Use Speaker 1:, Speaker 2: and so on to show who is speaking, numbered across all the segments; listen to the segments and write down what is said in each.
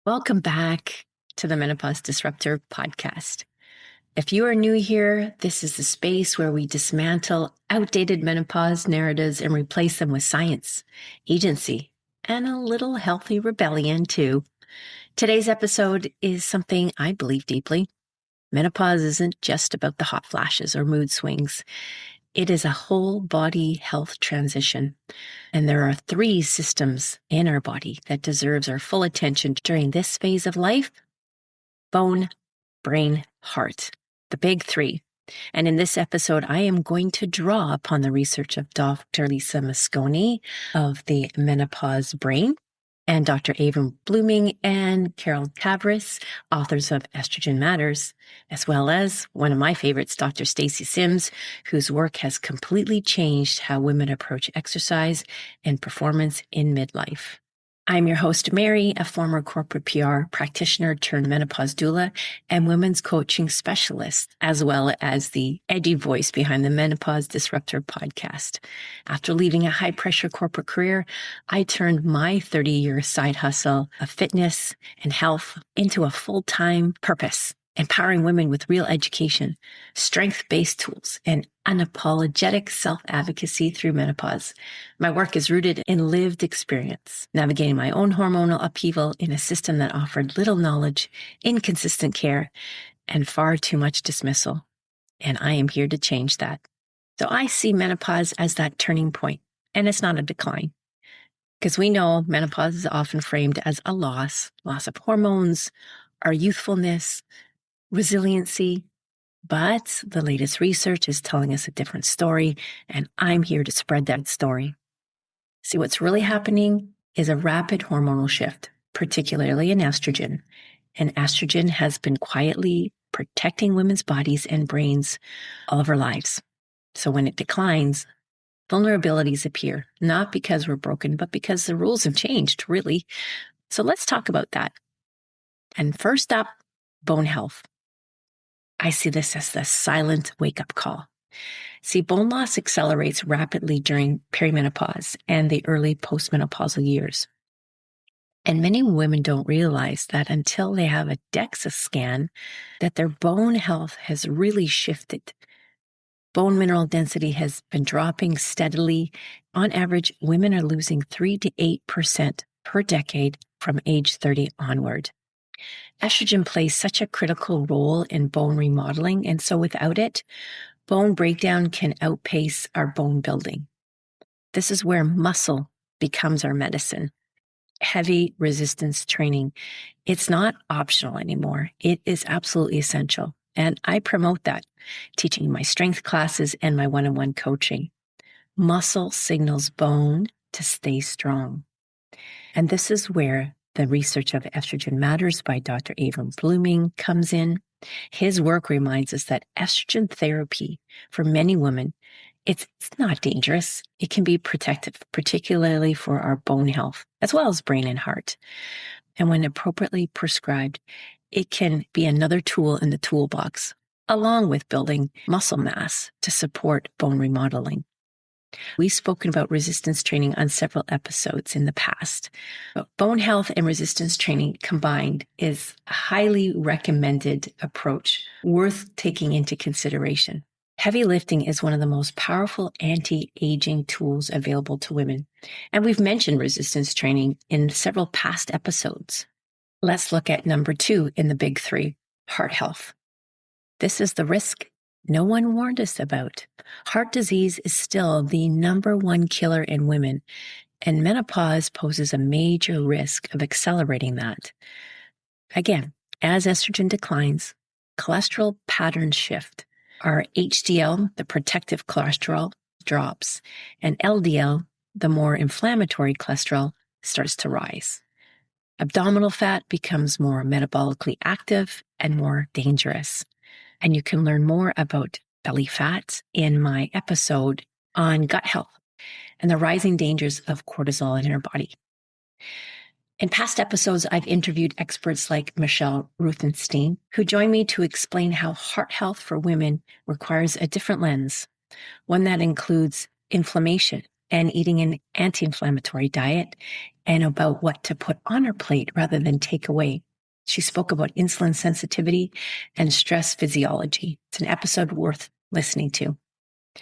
Speaker 1: Welcome back to the Menopause Disruptor podcast. If you are new here, this is the space where we dismantle outdated menopause narratives and replace them with science, agency, and a little healthy rebellion too. Today's episode is something I believe deeply. Menopause isn't just about the hot flashes or mood swings. It is a whole body health transition. And there are 3 systems in our body that deserves our full attention during this phase of life: bone, brain, heart, the big 3. And in this episode, I am going to draw upon the research of Dr. Lisa Mosconi of the Menopause Brain, and Dr. Avrum Bluming and Carol Tavris, authors of Estrogen Matters, as well as one of my favorites, Dr. Stacy Sims, whose work has completely changed how women approach exercise and performance in midlife. I'm your host, Mary, a former corporate PR practitioner turned menopause doula and women's coaching specialist, as well as the edgy voice behind the Menopause Disruptor podcast. After leaving a high-pressure corporate career, I turned my 30-year side hustle of fitness and health into a full-time purpose, empowering women with real education, strength-based tools, and unapologetic self-advocacy through menopause. My work is rooted in lived experience, navigating my own hormonal upheaval in a system that offered little knowledge, inconsistent care, and far too much dismissal. And I am here to change that. So I see menopause as that turning point, and it's not a decline. Because we know menopause is often framed as a loss of hormones, our youthfulness, resiliency, but the latest research is telling us a different story, and I'm here to spread that story. See, what's really happening is a rapid hormonal shift, particularly in estrogen. And estrogen has been quietly protecting women's bodies and brains all of our lives. So when it declines, vulnerabilities appear, not because we're broken, but because the rules have changed, really. So let's talk about that. And first up, bone health. I see this as the silent wake-up call. See, bone loss accelerates rapidly during perimenopause and the early postmenopausal years. And many women don't realize that until they have a DEXA scan, that their bone health has really shifted. Bone mineral density has been dropping steadily. On average, women are losing 3 to 8% per decade from age 30 onward. Estrogen plays such a critical role in bone remodeling, and so without it, bone breakdown can outpace our bone building. This is where muscle becomes our medicine. Heavy resistance training. It's not optional anymore. It is absolutely essential. And I promote that, teaching my strength classes and my one-on-one coaching. Muscle signals bone to stay strong. And this is where the research of Estrogen Matters by Dr. Avrum Bluming comes in. His work reminds us that estrogen therapy for many women, it's not dangerous. It can be protective, particularly for our bone health, as well as brain and heart. And when appropriately prescribed, it can be another tool in the toolbox, along with building muscle mass to support bone remodeling. We've spoken about resistance training on several episodes in the past. But bone health and resistance training combined is a highly recommended approach worth taking into consideration. Heavy lifting is one of the most powerful anti-aging tools available to women. And we've mentioned resistance training in several past episodes. Let's look at number 2 in the big 3, heart health. This is the risk no one warned us about. Heart disease is still the number 1 killer in women, and menopause poses a major risk of accelerating that. Again, as estrogen declines, cholesterol patterns shift. Our HDL, the protective cholesterol, drops, and LDL, the more inflammatory cholesterol, starts to rise. Abdominal fat becomes more metabolically active and more dangerous. And you can learn more about belly fat in my episode on gut health and the rising dangers of cortisol in our body. In past episodes, I've interviewed experts like Michelle Ruthenstein, who joined me to explain how heart health for women requires a different lens, one that includes inflammation and eating an anti-inflammatory diet, and about what to put on her plate rather than take away. She spoke about insulin sensitivity and stress physiology. It's an episode worth listening to.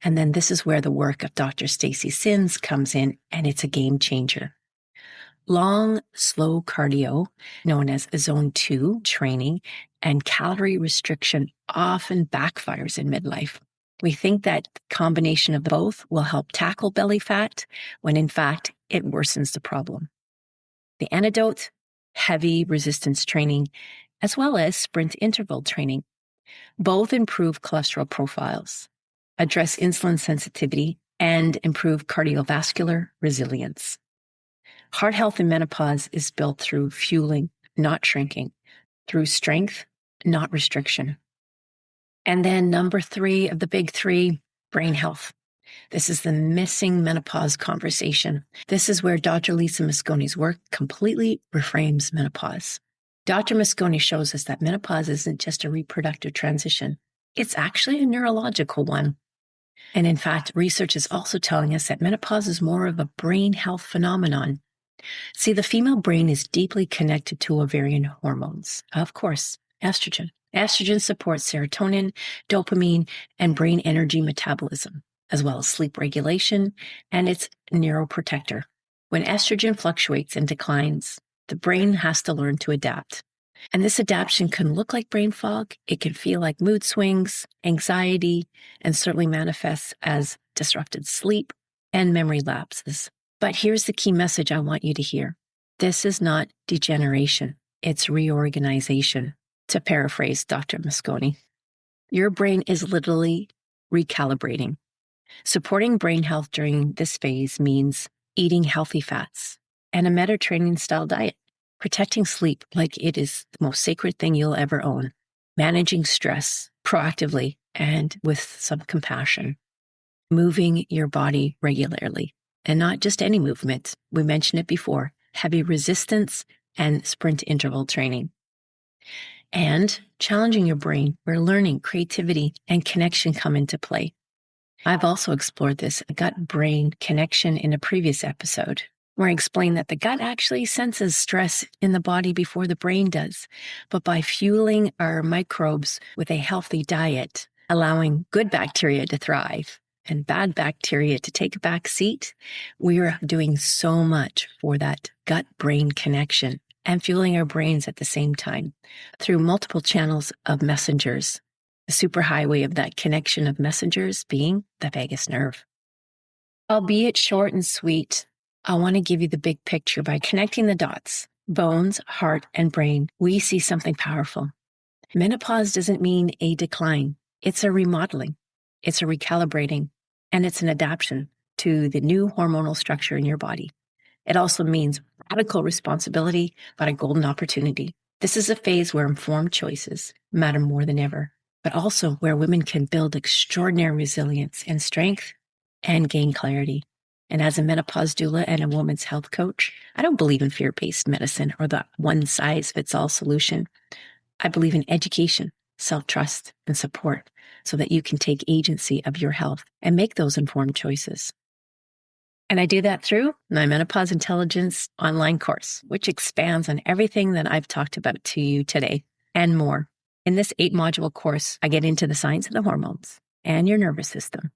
Speaker 1: And then this is where the work of Dr. Stacy Sims comes in, and it's a game changer. Long, slow cardio, known as zone 2 training, and calorie restriction often backfires in midlife. We think that the combination of both will help tackle belly fat, when in fact, it worsens the problem. The antidote, heavy resistance training, as well as sprint interval training. Both improve cholesterol profiles, address insulin sensitivity, and improve cardiovascular resilience. Heart health in menopause is built through fueling, not shrinking, through strength, not restriction. And then number 3 of the big 3, brain health. This is the missing menopause conversation. This is where Dr. Lisa Mosconi's work completely reframes menopause. Dr. Mosconi shows us that menopause isn't just a reproductive transition. It's actually a neurological one. And in fact, research is also telling us that menopause is more of a brain health phenomenon. See, the female brain is deeply connected to ovarian hormones. Of course, estrogen. Estrogen supports serotonin, dopamine, and brain energy metabolism, as well as sleep regulation, and it's a neuroprotector. When estrogen fluctuates and declines, the brain has to learn to adapt. And this adaptation can look like brain fog. It can feel like mood swings, anxiety, and certainly manifests as disrupted sleep and memory lapses. But here's the key message I want you to hear. This is not degeneration. It's reorganization. To paraphrase Dr. Mosconi, your brain is literally recalibrating. Supporting brain health during this phase means eating healthy fats and a Mediterranean style diet, protecting sleep like it is the most sacred thing you'll ever own, managing stress proactively and with some compassion, moving your body regularly, and not just any movement. We mentioned it before, heavy resistance and sprint interval training. And challenging your brain, where learning, creativity, and connection come into play. I've also explored this gut-brain connection in a previous episode, where I explained that the gut actually senses stress in the body before the brain does. But by fueling our microbes with a healthy diet, allowing good bacteria to thrive and bad bacteria to take a back seat, we are doing so much for that gut-brain connection and fueling our brains at the same time through multiple channels of messengers. The superhighway of that connection of messengers being the vagus nerve. Albeit short and sweet, I want to give you the big picture. By connecting the dots, bones, heart, and brain, we see something powerful. Menopause doesn't mean a decline. It's a remodeling. It's a recalibrating. And it's an adaptation to the new hormonal structure in your body. It also means radical responsibility, but a golden opportunity. This is a phase where informed choices matter more than ever, but also where women can build extraordinary resilience and strength and gain clarity. And as a menopause doula and a woman's health coach, I don't believe in fear-based medicine or the one-size-fits-all solution. I believe in education, self-trust, and support so that you can take agency of your health and make those informed choices. And I do that through my Menopause Intelligence online course, which expands on everything that I've talked about to you today and more. In this 8-module course, I get into the science of the hormones and your nervous system.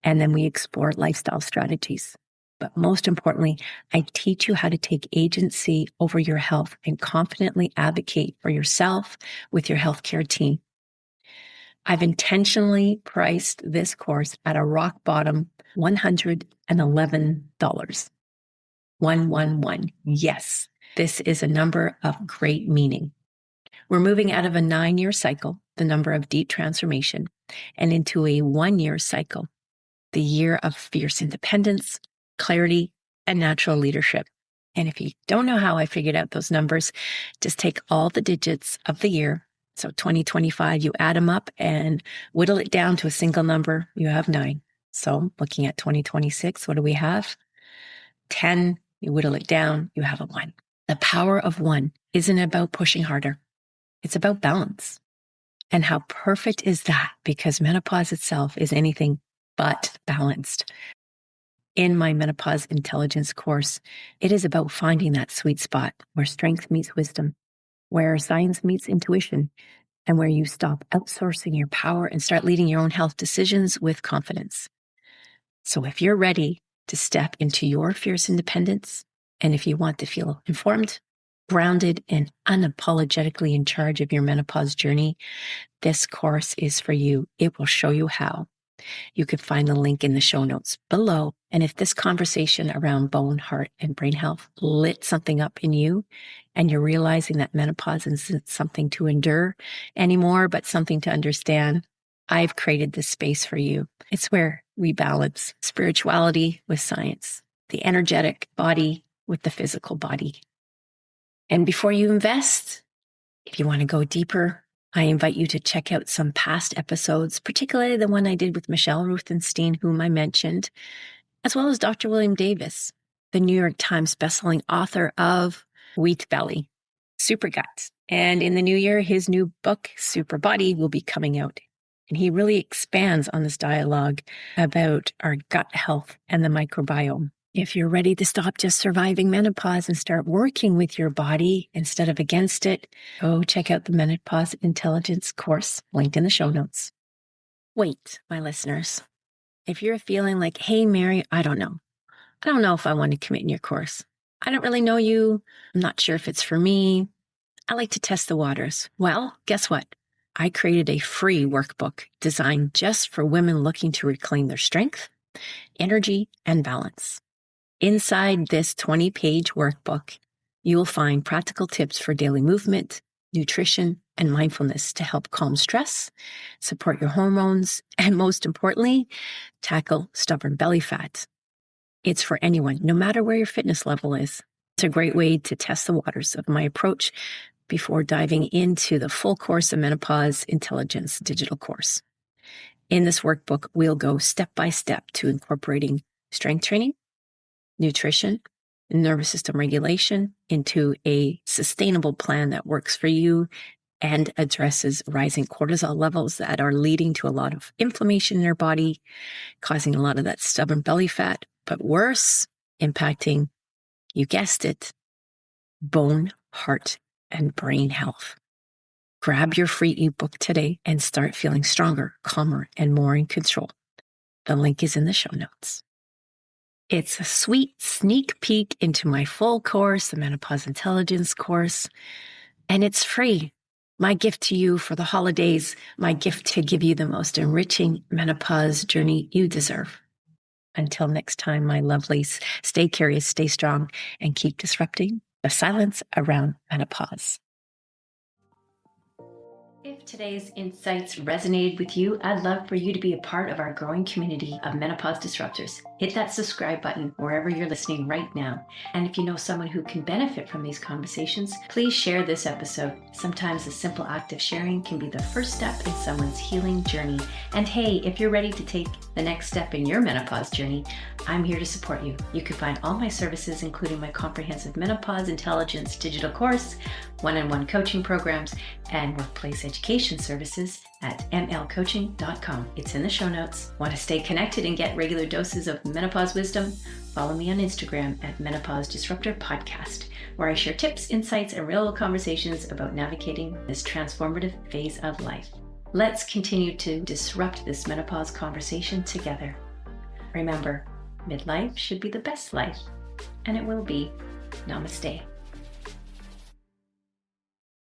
Speaker 1: And then we explore lifestyle strategies. But most importantly, I teach you how to take agency over your health and confidently advocate for yourself with your healthcare team. I've intentionally priced this course at a rock bottom $111. 111. Yes, this is a number of great meaning. We're moving out of a 9-year cycle, the number of deep transformation, and into a 1-year cycle, the year of fierce independence, clarity, and natural leadership. And if you don't know how I figured out those numbers, just take all the digits of the year. So 2025, you add them up and whittle it down to a single number. You have 9. So looking at 2026, what do we have? 10, you whittle it down, you have a 1. The power of 1 isn't about pushing harder. It's about balance. And how perfect is that? Because menopause itself is anything but balanced. In my Menopause Intelligence course, it is about finding that sweet spot where strength meets wisdom, where science meets intuition, and where you stop outsourcing your power and start leading your own health decisions with confidence. So if you're ready to step into your fierce independence, and if you want to feel informed, grounded, and unapologetically in charge of your menopause journey, this course is for you. It will show you how. You can find the link in the show notes below. And if this conversation around bone, heart, and brain health lit something up in you, and you're realizing that menopause isn't something to endure anymore, but something to understand, I've created this space for you. It's where we balance spirituality with science, the energetic body with the physical body. And before you invest, if you want to go deeper, I invite you to check out some past episodes, particularly the one I did with Michelle Ruthenstein, whom I mentioned, as well as Dr. William Davis, the New York Times bestselling author of Wheat Belly, Super Gut. And in the new year, his new book, Super Body, will be coming out. And he really expands on this dialogue about our gut health and the microbiome. If you're ready to stop just surviving menopause and start working with your body instead of against it, go check out the Menopause Intelligence course linked in the show notes. Wait, my listeners, if you're feeling like, hey, Mary, I don't know if I want to commit in your course. I don't really know you. I'm not sure if it's for me. I like to test the waters. Well, guess what? I created a free workbook designed just for women looking to reclaim their strength, energy, and balance. Inside this 20-page workbook, you will find practical tips for daily movement, nutrition, and mindfulness to help calm stress, support your hormones, and most importantly, tackle stubborn belly fat. It's for anyone, no matter where your fitness level is. It's a great way to test the waters of my approach before diving into the full course of Menopause Intelligence digital course. In this workbook, we'll go step by step to incorporating strength training, nutrition, nervous system regulation into a sustainable plan that works for you and addresses rising cortisol levels that are leading to a lot of inflammation in your body, causing a lot of that stubborn belly fat, but worse, impacting, you guessed it, bone, heart, and brain health. Grab your free ebook today and start feeling stronger, calmer, and more in control. The link is in the show notes. It's a sweet sneak peek into my full course, the Menopause Intelligence course, and it's free. My gift to you for the holidays, my gift to give you the most enriching menopause journey you deserve. Until next time, my lovelies, stay curious, stay strong, and keep disrupting the silence around menopause. If today's insights resonated with you, I'd love for you to be a part of our growing community of menopause disruptors. Hit that subscribe button wherever you're listening right now. And if you know someone who can benefit from these conversations, please share this episode. Sometimes a simple act of sharing can be the first step in someone's healing journey. And hey, if you're ready to take the next step in your menopause journey, I'm here to support you. You can find all my services, including my comprehensive Menopause Intelligence digital course, one-on-one coaching programs, and workplace education services at mlcoaching.com. It's in the show notes. Want to stay connected and get regular doses of menopause wisdom? Follow me on Instagram at Menopause Disruptor Podcast, where I share tips, insights, and real conversations about navigating this transformative phase of life. Let's continue to disrupt this menopause conversation together. Remember, midlife should be the best life, and it will be. Namaste.